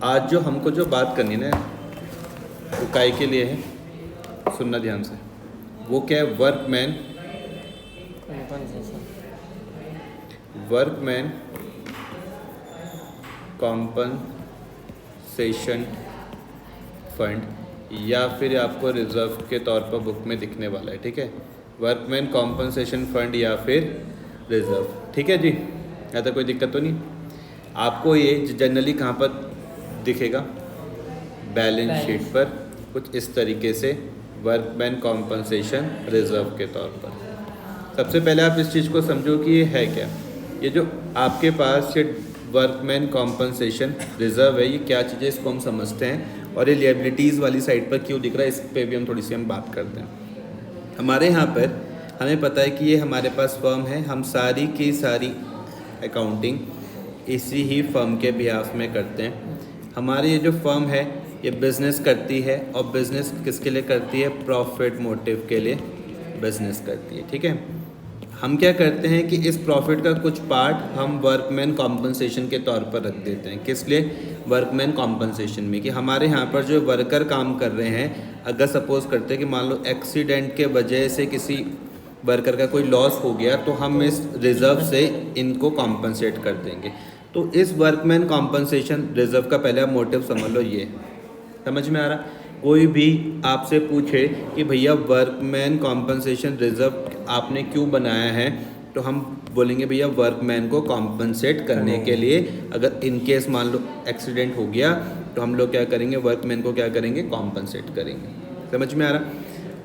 आज जो हमको जो बात करनी है ना, वो काय के लिए है, सुनना ध्यान से। वो क्या है? वर्कमैन कॉम्पनसेशन फंड, या फिर आपको रिजर्व के तौर पर बुक में दिखने वाला है, ठीक है। वर्कमैन कॉम्पनसेशन फंड या फिर रिजर्व, ठीक है जी। ऐसा कोई दिक्कत तो नहीं? आपको ये जनरली कहाँ पर दिखेगा? बैलेंस शीट पर कुछ इस तरीके से, वर्कमैन कॉम्पनसेशन रिजर्व के तौर पर। सबसे पहले आप इस चीज़ को समझो कि ये है क्या। ये जो आपके पास ये वर्कमैन कॉम्पनसेशन रिजर्व है, ये क्या चीज़ है, इसको हम समझते हैं। और ये लिएबिलिटीज़ वाली साइड पर क्यों दिख रहा है, इस पे भी हम थोड़ी सी बात करते हैं। हमारे यहाँ पर हमें पता है कि ये हमारे पास फर्म है, हम सारी की सारी अकाउंटिंग इसी ही फर्म के बिहाफ में करते हैं। हमारी ये जो फर्म है ये बिज़नेस करती है, और बिज़नेस किसके लिए करती है? प्रॉफिट मोटिव के लिए बिज़नेस करती है, ठीक है। हम क्या करते हैं कि इस प्रॉफिट का कुछ पार्ट हम वर्कमैन कॉम्पनसेशन के तौर पर रख देते हैं। किस लिए? वर्कमैन कॉम्पनसेशन में, कि हमारे यहाँ पर जो वर्कर काम कर रहे हैं, अगर सपोज़ करते हैं कि मान लो एक्सीडेंट के वजह से किसी वर्कर का कोई लॉस हो गया, तो हम इस रिज़र्व से इनको कॉम्पनसेट कर देंगे। तो इस वर्कमैन कॉम्पनसेशन रिज़र्व का पहला मोटिव समझ लो, ये समझ में आ रहा? कोई भी आपसे पूछे कि भैया वर्कमैन कॉम्पनसेशन रिज़र्व आपने क्यों बनाया है, तो हम बोलेंगे भैया वर्कमैन को कॉम्पनसेट करने के लिए। अगर इन केस मान लो एक्सीडेंट हो गया, तो हम लोग क्या करेंगे? वर्कमैन को क्या करेंगे? कॉम्पनसेट करेंगे। समझ में आ रहा?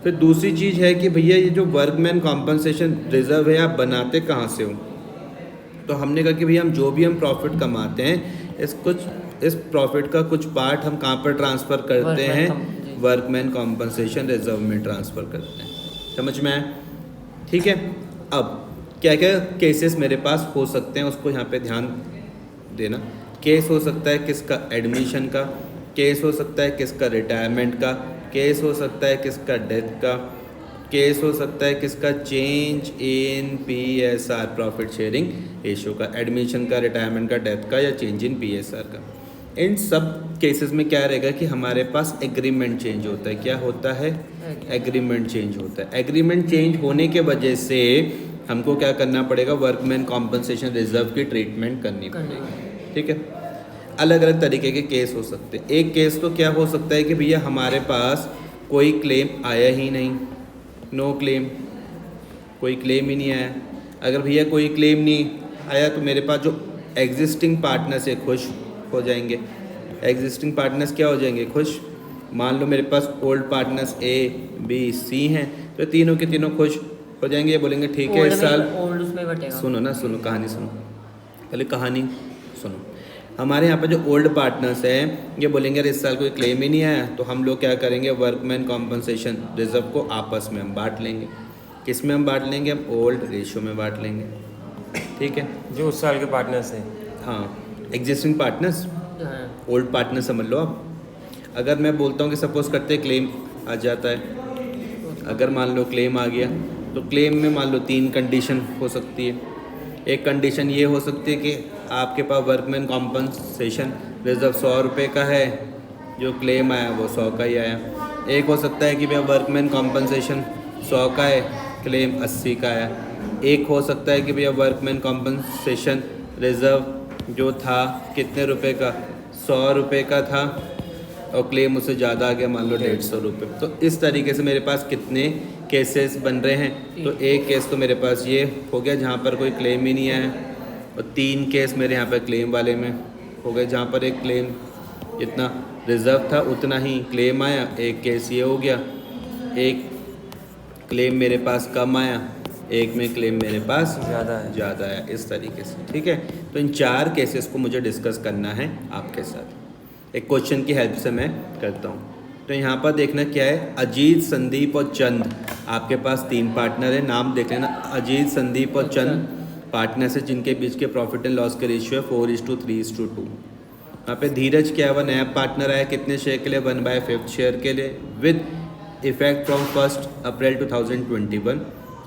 फिर दूसरी चीज़ है कि भैया ये जो वर्कमैन कॉम्पनसेशन रिज़र्व है, आप बनाते कहाँ से हो? तो हमने कहा कि भैया हम जो भी हम प्रॉफिट कमाते हैं, इस प्रॉफिट का कुछ पार्ट हम कहाँ पर ट्रांसफ़र करते हैं? वर्कमैन कॉम्पनसेशन रिजर्व में ट्रांसफ़र करते हैं। समझ में आया? ठीक है। अब क्या क्या केसेस मेरे पास हो सकते हैं, उसको यहाँ पे ध्यान देना। केस हो सकता है किसका? एडमिशन का। केस हो सकता है किसका? रिटायरमेंट का। केस हो सकता है किसका? डेथ का। केस हो सकता है किसका? Change in PSR, profit sharing ratio का। एडमिशन का, रिटायरमेंट का, डेथ का, या चेंज इन PSR का। इन सब केसेस में क्या रहेगा कि हमारे पास एग्रीमेंट चेंज होता है। क्या होता है? एग्रीमेंट चेंज होता है। एग्रीमेंट चेंज होने के वजह से हमको क्या करना पड़ेगा? वर्कमैन कॉम्पनसेशन रिजर्व की ट्रीटमेंट करनी पड़ेगी, ठीक है। अलग अलग तरीके के केस हो सकते हैं। एक केस तो क्या हो सकता है कि भैया हमारे पास कोई क्लेम आया ही नहीं, नो क्लेम, कोई क्लेम ही नहीं आया। अगर भैया कोई क्लेम नहीं आया, तो मेरे पास जो एग्जिस्टिंग पार्टनर्स है खुश हो जाएंगे। एग्जिस्टिंग पार्टनर्स क्या हो जाएंगे? खुश। मान लो मेरे पास old partners A, B, C हैं, तो तीनों के तीनों खुश हो जाएंगे। ये बोलेंगे ठीक है, इस साल सुनो ना, सुनो कहानी सुनो, पहले कहानी सुनो। हमारे यहाँ पर जो ओल्ड पार्टनर्स हैं, ये बोलेंगे अरे इस साल कोई क्लेम ही नहीं आया, तो हम लोग क्या करेंगे? वर्कमैन कॉम्पनसेशन रिजर्व को आपस में हम बांट लेंगे। किस में हम बांट लेंगे? हम ओल्ड रेशियो में बांट लेंगे, ठीक है। जो उस साल के पार्टनर्स हैं, हाँ, एग्जिस्टिंग पार्टनर्स, ओल्ड पार्टनर समझ लो आप। अगर मैं बोलता हूँ कि सपोज करते क्लेम आ जाता है, अगर मान लो क्लेम आ गया, तो क्लेम में मान लो 3 कंडीशन हो सकती है। एक कंडीशन ये हो सकती है कि आपके पास वर्कमैन कॉम्पनसेशन रिजर्व 100 रुपये का है, जो क्लेम आया वो 100 का ही आया। एक हो सकता है कि भैया वर्कमैन कॉम्पनसेशन 100 का है, क्लेम 80 का आया। एक हो सकता है कि भैया वर्कमैन कॉम्पनसेशन रिजर्व जो था कितने रुपए का? 100 रुपये का था, और क्लेम उससे ज़्यादा आ गया, मान लो 150 रुपये। तो इस तरीके से मेरे पास कितने केसेस बन रहे हैं? तो एक केस तो मेरे पास ये हो गया जहाँ पर कोई क्लेम ही नहीं आया, और 3 केस मेरे यहाँ पर क्लेम वाले में हो गए, जहाँ पर एक क्लेम जितना रिजर्व था उतना ही क्लेम आया। एक केस ये हो गया, एक क्लेम मेरे पास कम आया, एक में क्लेम मेरे पास ज़्यादा है, इस तरीके से, ठीक है। तो इन 4 केसेस को मुझे डिस्कस करना है आपके साथ। एक क्वेश्चन की हेल्प से मैं करता हूँ। तो यहाँ पर देखना क्या है, अजीत, संदीप और चंद, आपके पास 3 पार्टनर है। नाम देख लेना, अजीत, संदीप और चंद पार्टनर्स है, जिनके बीच के प्रॉफिट एंड लॉस के रेशियो है 4:3:2। यहाँ पे धीरज क्या है, वह नया पार्टनर आया, कितने शेयर के लिए? 1/5 शेयर के लिए, with effect from 1 April 2021।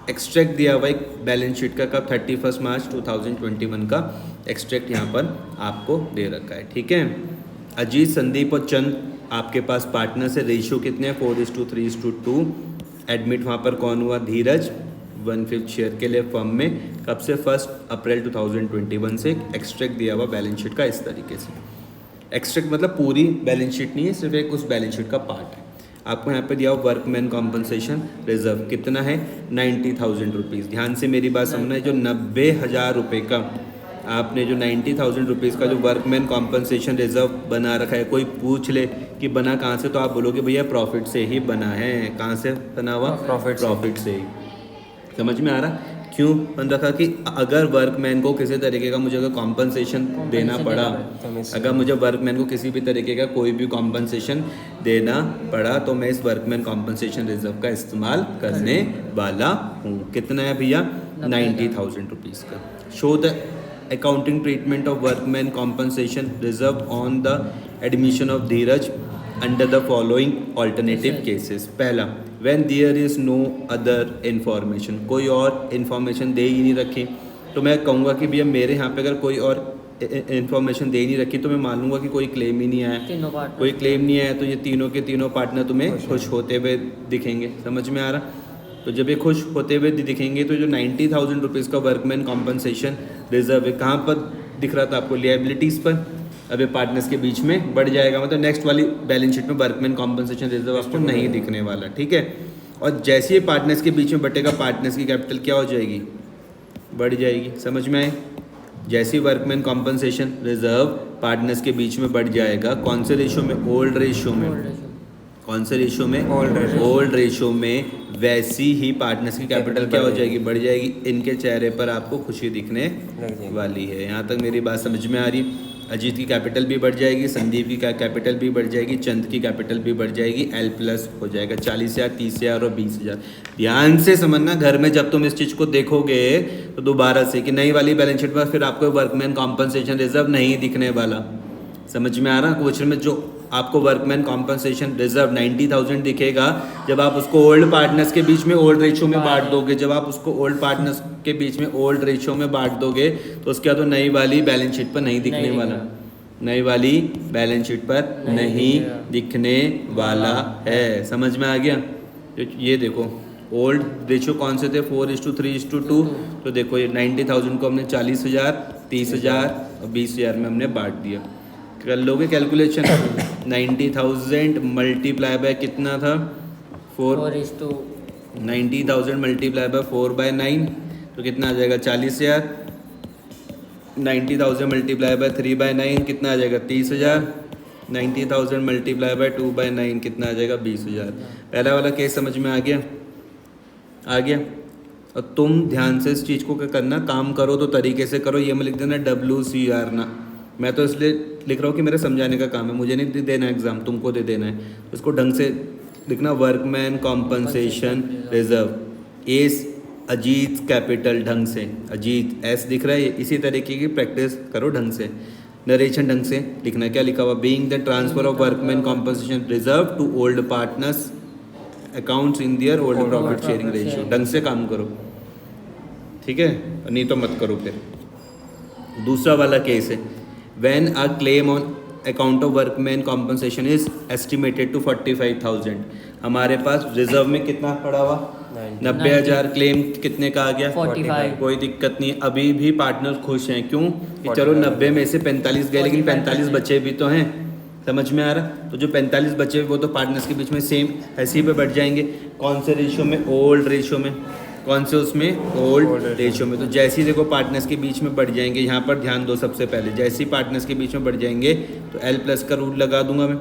Extract दिया हुआ एक बैलेंस शीट का कब? 31 मार्च 2021 का एक्सट्रैक्ट यहाँ पर आपको दे रखा है, ठीक है। अजीत, संदीप और चंद आपके पास पार्टनर से, रेशियो कितने हैं 4:3:2। एडमिट वहाँ पर कौन हुआ, धीरज 1/5 शेयर के लिए फर्म में। कब से, 1 अप्रैल 2021 से। एक्सट्रैक्ट दिया हुआ बैलेंस शीट का इस तरीके से। एक्सट्रैक्ट मतलब पूरी बैलेंस शीट नहीं है, सिर्फ एक उस बैलेंस शीट का पार्ट है। आपको यहाँ पे दिया हुआ वर्कमैन कॉम्पनसेशन रिजर्व कितना है, 90,000 रुपीज़। ध्यान से मेरी बात समझना है, जो 90,000 रुपये का आपने जो 90,000 रुपीज़ का जो वर्कमैन कॉम्पनसेशन रिजर्व बना रखा है, कोई पूछ ले कि बना कहाँ से, तो आप बोलोगे भैया प्रॉफिट से ही बना है। कहाँ से बना हुआ, प्रॉफिट से ही। समझ में आ रहा क्यों बन रखा कि अगर वर्कमैन को किसी तरीके का मुझे अगर कॉम्पनसेशन देना पड़ा, अगर मुझे वर्कमैन को किसी भी तरीके का कोई भी कॉम्पनसेशन देना पड़ा, तो मैं इस वर्कमैन कॉम्पनसेशन रिजर्व का इस्तेमाल करने वाला हूँ। कितना है भैया, 90,000 रुपीज़ का। Show the accounting treatment of workman compensation reserve on the admission of Dheeraj under the following alternative cases. पहला, when there is no other information, कोई और इन्फॉर्मेशन दे ही नहीं रखी, तो मैं कहूँगा कि भैया मेरे यहाँ पे अगर कोई और इन्फॉर्मेशन दे ही नहीं रखी, तो मैं मान लूँगा कि कोई क्लेम ही नहीं आया। कोई क्लेम नहीं आया तो ये तीनों के तीनों पार्टनर तुम्हें खुश होते हुए दिखेंगे। समझ में आ रहा, तो जब ये खुश होते हुए दिखेंगे, तो जो 90,000 रुपीज़ का वर्कमैन कॉम्पनसेशन रिजर्व है, कहाँ पर दिख रहा था आपको, लिएबिलिटीज़ पर। अब ये पार्टनर्स के बीच में बढ़ जाएगा, मतलब नेक्स्ट वाली बैलेंस शीट में वर्कमैन कॉम्पनसेशन रिजर्व आपको नहीं दिखने वाला, ठीक है। और जैसे ही पार्टनर्स के बीच में बटेगा, पार्टनर्स की कैपिटल क्या हो जाएगी, बढ़ जाएगी। समझ में आए, जैसे ही वर्कमैन कॉम्पनसेशन रिजर्व पार्टनर्स के बीच में बढ़ जाएगा, कौन से रेशियो में, ओल्ड रेशियो में, कौन से रेशियो में, ओल्ड रेशियो में, वैसी ही पार्टनर्स की कैपिटल क्या हो जाएगी, बढ़ जाएगी। इनके चेहरे पर आपको खुशी दिखने वाली है। यहाँ तक मेरी बात समझ में आ रही। अजीत की कैपिटल भी बढ़ जाएगी, संदीप की कैपिटल भी बढ़ जाएगी, चंद की कैपिटल भी बढ़ जाएगी, L प्लस हो जाएगा 40,000, 30,000 और 20,000। ध्यान से समझना, घर में जब तुम इस चीज़ को देखोगे तो दोबारा से कि नई वाली बैलेंस शीट पर फिर आपको वर्कमैन कॉम्पनसेशन रिजर्व नहीं दिखने वाला। समझ में आ रहा, क्वेश्चन में जो आपको वर्कमैन कॉम्पनसेशन रिजर्व 90,000 दिखेगा, जब आप उसको ओल्ड पार्टनर्स के बीच में ओल्ड रेशियो में बांट दोगे, जब आप उसको ओल्ड पार्टनर्स के बीच में ओल्ड रेशियो में बांट दोगे, तो उसके बाद तो नई वाली बैलेंस शीट पर नहीं दिखने वाला, नई वाली बैलेंस शीट पर नहीं दिखने वाला है। समझ में आ गया। तो ये देखो ओल्ड रेशियो कौन से थे, 4:3:2। तो देखो ये 90,000 को हमने 40,000, 30,000 और 20,000 में हमने बांट दिया। कर लोगे कैलकुलेशन, 90,000 मल्टीप्लाई बाय कितना था, 90,000 मल्टीप्लाई बाय 4/9, तो कितना आ जाएगा 40,000। 90,000 मल्टीप्लाई बाय 3/9 कितना आ जाएगा 30,000। 90,000 मल्टीप्लाई बाय 2/9 कितना आ जाएगा 20,000। पहला वाला केस समझ में आ गया, आ गया। और तुम ध्यान से इस चीज़ को क्या करना, काम करो तो तरीके से करो। ये मैं लिख देना WCR ना, मैं तो इसलिए लिख रहा हूँ कि मेरे समझाने का काम है, मुझे नहीं देना एग्जाम, तुमको दे देना है। उसको ढंग से लिखना, workman compensation reserve S Ajit capital, ढंग से अजीत एस दिख रहा है। इसी तरीके की प्रैक्टिस करो ढंग से, नरेशन ढंग से लिखना। क्या लिखा हुआ, being the transfer of workman compensation reserve to old partners accounts in their old profit sharing ratio. ढंग से काम करो, ठीक है, नहीं तो मत करो फिर। दूसरा वाला केस है, when a claim on account of workman compensation is estimated to 45,000। हमारे पास रिजर्व में कितना पड़ा हुआ, 90,000। क्लेम कितने का आ गया, 45। कोई दिक्कत नहीं, अभी भी पार्टनर खुश हैं। क्यों कि चलो 90 में से 45 गए, लेकिन 45 बचे भी तो हैं। समझ में आ रहा, तो जो 45 बचे वो तो पार्टनर्स के बीच में सेम ऐसे ही पे बढ़ जाएंगे। कौन से रेशियो में, ओल्ड रेशियो में। कौन से उसमें, ओल्ड रेशियो में। तो जैसे ही देखो पार्टनर्स के बीच में बढ़ जाएंगे, यहाँ पर ध्यान दो सबसे पहले, जैसे ही पार्टनर्स के बीच में बढ़ जाएंगे तो L प्लस का रूल लगा दूंगा मैं।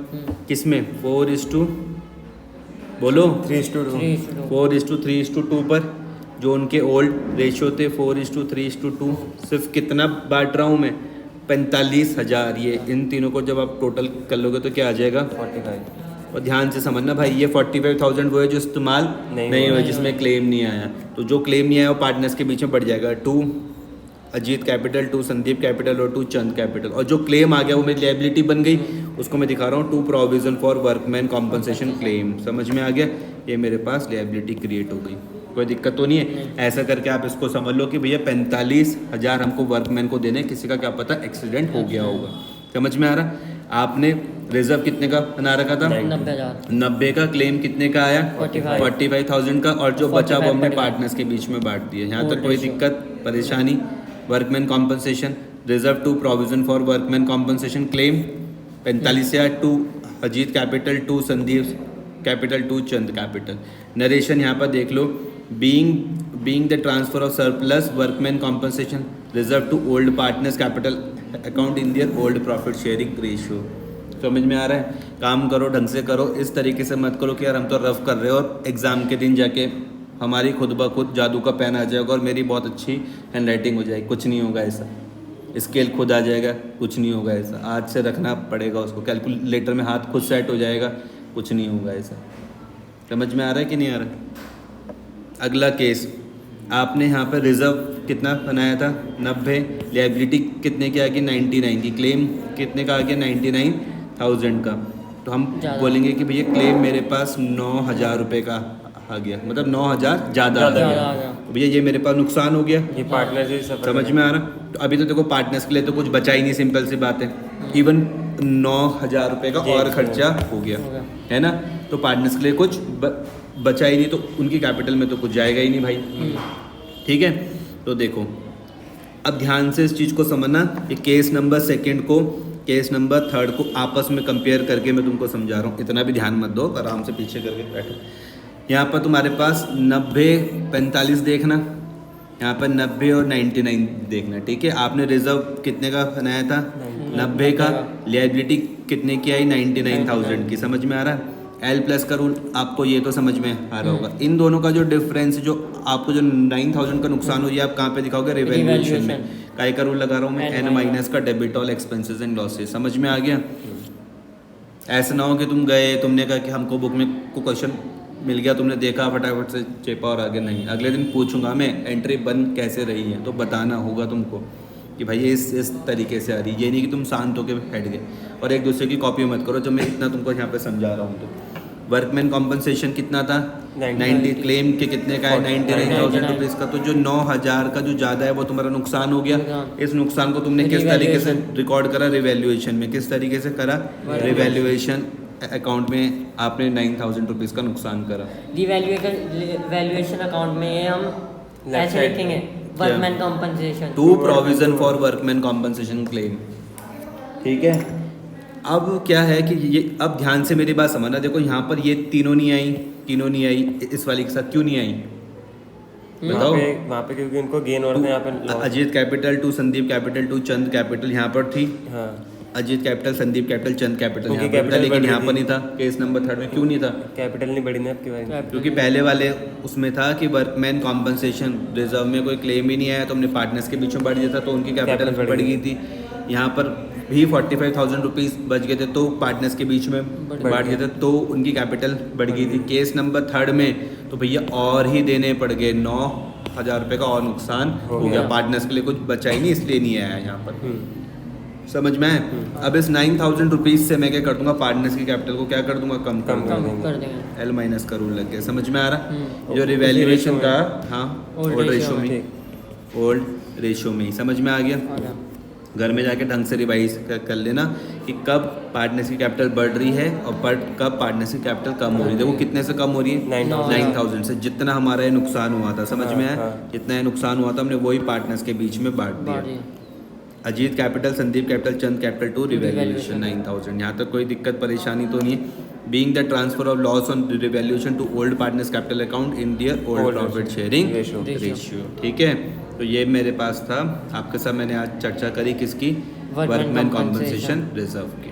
किसमें, 4:, बोलो 3:2, 4:3:2 पर। जो उनके ओल्ड रेशियो थे 4:3:2, सिर्फ कितना बांट रहा हूँ मैं, 45,000। ये इन तीनों को जब आप टोटल कर लोगे तो क्या आ जाएगा, 45। और ध्यान से समझना भाई, ये 45,000 वो है जो इस्तेमाल नहीं हुआ, जिसमें क्लेम नहीं आया। तो जो क्लेम नहीं आया वो पार्टनर्स के बीच में बढ़ जाएगा, 2 अजीत कैपिटल, 2 संदीप कैपिटल और 2 चंद कैपिटल। और जो क्लेम आ गया वो मेरी लायबिलिटी बन गई, उसको मैं दिखा रहा हूँ 2 provision for workman compensation claim. समझ में आ गया, ये मेरे पास लायबिलिटी क्रिएट हो गई। कोई दिक्कत तो नहीं है। ऐसा करके आप इसको समझ लो कि भैया 45,000 हमको वर्कमैन को देने, किसी का क्या पता एक्सीडेंट हो गया होगा। समझ में आ रहा। आपने रिजर्व कितने का बना रखा था? 90,000। 90 का। क्लेम कितने का आया? 45,000 का। और जो बचा वो हमने 45 पार्टनर्स के बीच में बांट दिया। यहाँ वो तक कोई ratio। दिक्कत परेशानी? Workman compensation reserve to provision for workman compensation claim 45,000 to Ajit capital to Sandeep capital to Chand capital. Narration यहाँ पर देख लो, being the transfer of surplus workman compensation reserve to old partners capital account in their old profit sharing ratio. समझ में आ रहा है? काम करो, ढंग से करो, इस तरीके से मत करो कि यार हम तो रफ कर रहे हो और एग्ज़ाम के दिन जाके हमारी खुद ब खुद जादू का पेन आ जाएगा और मेरी बहुत अच्छी हैंड राइटिंग हो जाएगी। कुछ नहीं होगा ऐसा। स्केल खुद आ जाएगा, कुछ नहीं होगा ऐसा। आज से रखना पड़ेगा उसको, कैलकुलेटर में हाथ खुद सेट हो जाएगा, कुछ नहीं होगा ऐसा। समझ में आ रहा है कि नहीं आ रहा है? अगला केस, आपने यहाँ पर रिजर्व कितना बनाया था? 90। लायबिलिटी कितने की आ गई? 99 की। क्लेम कितने का आ गया? 99,000 का। तो हम बोलेंगे कि भैया क्लेम मेरे पास 9,000 रुपये का आ गया, मतलब 9,000 ज़्यादा आ गया। तो भैया ये मेरे पास नुकसान हो गया। ये पार्टनर से समझ में आ रहा? तो अभी तो देखो पार्टनर्स के लिए तो कुछ बचा ही नहीं, सिंपल सी बात है। इवन 9,000 रुपये का और खर्चा हो गया, है ना? तो पार्टनर्स के लिए कुछ बचा ही नहीं, तो उनकी कैपिटल में तो कुछ जाएगा ही नहीं भाई। ठीक है, तो देखो अब ध्यान से इस चीज़ को समझना कि केस नंबर 2 को केस नंबर 3 को आपस में कंपेयर करके मैं तुमको समझा रहा हूँ। इतना भी ध्यान मत दो, आराम से पीछे करके बैठो। यहाँ पर तुम्हारे पास 90 45 देखना, यहाँ पर 90 और 99 देखना। ठीक है, आपने रिजर्व कितने का बनाया था? 90 का। लायबिलिटी कितने की आई? 99,000 की। समझ में आ रहा है? एल प्लस का रूल आपको ये तो समझ में आ रहा होगा। इन दोनों का जो डिफरेंस, जो आपको जो 9,000 का नुकसान हो, ये आप कहाँ पे दिखाओगे? रिवैल्यूएशन में। काय का रूल लगा रहा हूँ मैं? एन माइनस का debit all expenses and losses. समझ में आ गया? ऐसा ना हो कि तुम गए, तुमने कहा कि हमको बुक में को क्वेश्चन मिल गया, तुमने देखा फटाफट से चेपा और आगे नहीं। अगले दिन पूछूंगा मैं एंट्री बंद कैसे रही है, तो बताना होगा तुमको कि भाई ये इस तरीके से आ रही है। ये नहीं कि तुम शांत होकर बैठ गए और एक दूसरे की कॉपी मत करो। जो मैं इतना तुमको यहाँ पे समझा रहा हूँ, तो वर्कमैन कॉम्पनसेशन कितना था? 90। क्लेम के कितने का है? 99,000 रुपीज़ का। तो जो 9,000 का जो ज़्यादा है वो तुम्हारा नुकसान हो गया। इस नुकसान को तुमने किस तरीके से रिकॉर्ड करा? रिवैल्यूएशन में। किस तरीके से करा? रिवैल्यूएशन अकाउंट में आपने 9,000 रुपीज़ का नुकसान करा। रिवैल्यूएशन अकाउंट में ये हम ऐसे लिखेंगे, workman compensation to provision for workman compensation claim. ठीक है, अब क्या है कि ये, अब ध्यान से मेरी बात समझना। देखो यहाँ पर ये तीनों नहीं आई, इस वाली के साथ क्यों नहीं आई बताओ? वहाँ पे क्योंकि उनको गेन और यहाँ पे Ajit capital to Sandeep capital to Chand capital यहाँ पर थी। हाँ, Ajit capital, Sandeep capital, Chand capital यहाँ पर था, कैपिटल लेकिन यहाँ पर बढ़ नहीं था। केस नंबर 3 में क्यों नहीं था? कैपिटल नहीं बढ़ी ना आपकी भाई, क्योंकि पहले वाले उसमें था कि वर्कमैन कॉम्पनसेशन रिजर्व में कोई क्लेम ही नहीं आया, तो हमने पार्टनर्स के बीच में बढ़ दिया था, तो उनकी कैपिटल बढ़ गई थी। यहाँ पर भी 45,000 रुपीज़ बच गए थे, तो पार्टनर्स के बीच में बांट गए थे, तो उनकी कैपिटल बढ़ गई थी। केस नंबर 3 में तो भैया और ही देने पड़ गए, 9,000 रुपये का और नुकसान हो गया। पार्टनर्स के लिए कुछ बचा ही नहीं, इसलिए नहीं आया यहाँ पर। समझ में आए? अब इस 9,000 रुपीज़ से मैं क्या कर दूंगा? पार्टनर्स की कैपिटल को क्या कर दूंगा? कम कर दूंगा। एल माइनस का रूल लग गया। समझ में आ रहा? जो रिवैल्यूएशन का, हाँ, ओल्ड रेशियो में ही। समझ में आ गया? घर में जाके ढंग से रिवाइज कर लेना कि कब पार्टनर्स की कैपिटल बढ़ रही है और कब पार्टनर्स की कैपिटल कम हो रही है। देखो कितने से कम हो रही है? 9,000 से। जितना हमारा ये नुकसान हुआ था, समझ में आया? जितना ये नुकसान हुआ था हमने वही पार्टनर्स के बीच में बांट दिया। Ajit capital, Sandeep capital, Chand capital to revaluation 9,000। यहाँ तक कोई दिक्कत परेशानी तो नहीं है? Being the transfer of loss on revaluation to old partners capital account in their old profit sharing ratio. ठीक है, तो ये मेरे पास था। आपके साथ मैंने आज चर्चा करी किसकी? वर्कमैन कॉम्पनसेशन रिजर्व की।